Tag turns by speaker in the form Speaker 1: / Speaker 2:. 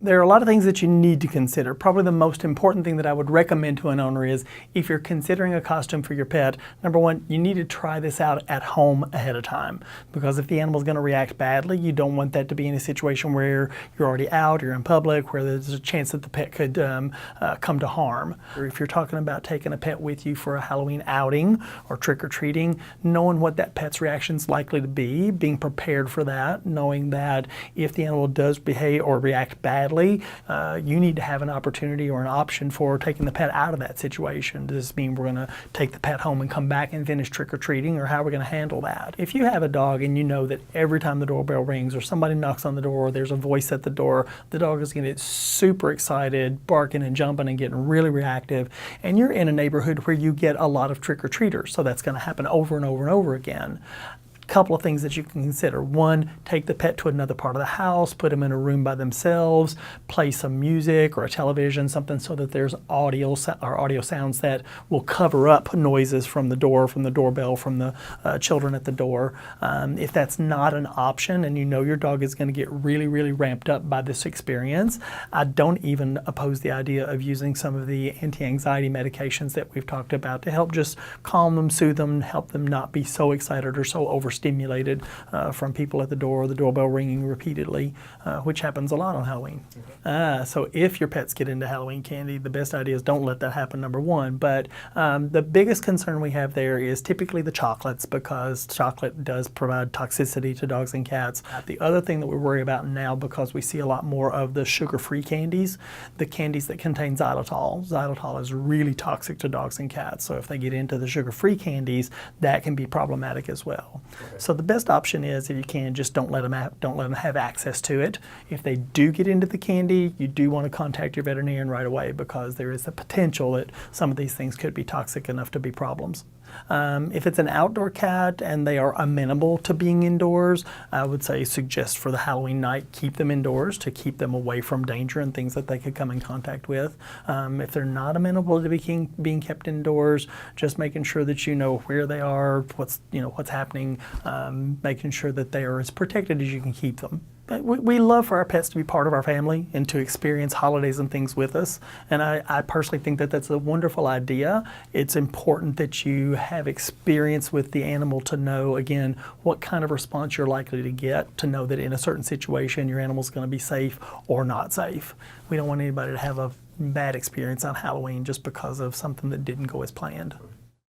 Speaker 1: There are a lot of things that you need to consider. Probably the most important thing that I would recommend to an owner is if you're considering a costume for your pet, number one, you need to try this out at home ahead of time, because if the animal's going to react badly, you don't want that to be in a situation where you're already out, you're in public, where there's a chance that the pet could come to harm. Or if you're talking about taking a pet with you for a Halloween outing or trick-or-treating, knowing what that pet's reaction is likely to be, being prepared for that, knowing that if the animal does behave or react badly, you need to have an opportunity or an option for taking the pet out of that situation. Does this mean we're going to take the pet home and come back and finish trick-or-treating, or how are we going to handle that? If you have a dog and you know that every time the doorbell rings or somebody knocks on the door or there's a voice at the door, the dog is going to get super excited, barking and jumping and getting really reactive, and you're in a neighborhood where you get a lot of trick-or-treaters, so that's going to happen over and over and over again. Couple of things that you can consider. One, take the pet to another part of the house, put them in a room by themselves, play some music or a television, something so that there's audio sounds that will cover up noises from the door, from the doorbell, from the children at the door. If that's not an option and you know your dog is going to get really, really ramped up by this experience, I don't even oppose the idea of using some of the anti-anxiety medications that we've talked about to help just calm them, soothe them, help them not be so excited or so overstimulated from people at the door or the doorbell ringing repeatedly, which happens a lot on Halloween. So if your pets get into Halloween candy, the best idea is don't let that happen, number one. But the biggest concern we have there is typically the chocolates, because chocolate does provide toxicity to dogs and cats. The other thing that we worry about now, because we see a lot more of the sugar-free candies, the candies that contain xylitol. Xylitol is really toxic to dogs and cats, so if they get into the sugar-free candies, that can be problematic as well. Okay. So the best option is, if you can, just don't let them have access to it. If they do get into the candy, you do want to contact your veterinarian right away, because there is the potential that some of these things could be toxic enough to be problems. If it's an outdoor cat and they are amenable to being indoors, I would say suggest for the Halloween night, keep them indoors to keep them away from danger and things that they could come in contact with. If they're not amenable to being kept indoors, just making sure that you know where they are, what's happening, making sure that they are as protected as you can keep them. But we love for our pets to be part of our family and to experience holidays and things with us. And I personally think that that's a wonderful idea. It's important that you have experience with the animal to know, again, what kind of response you're likely to get, to know that in a certain situation your animal's going to be safe or not safe. We don't want anybody to have a bad experience on Halloween just because of something that didn't go as planned.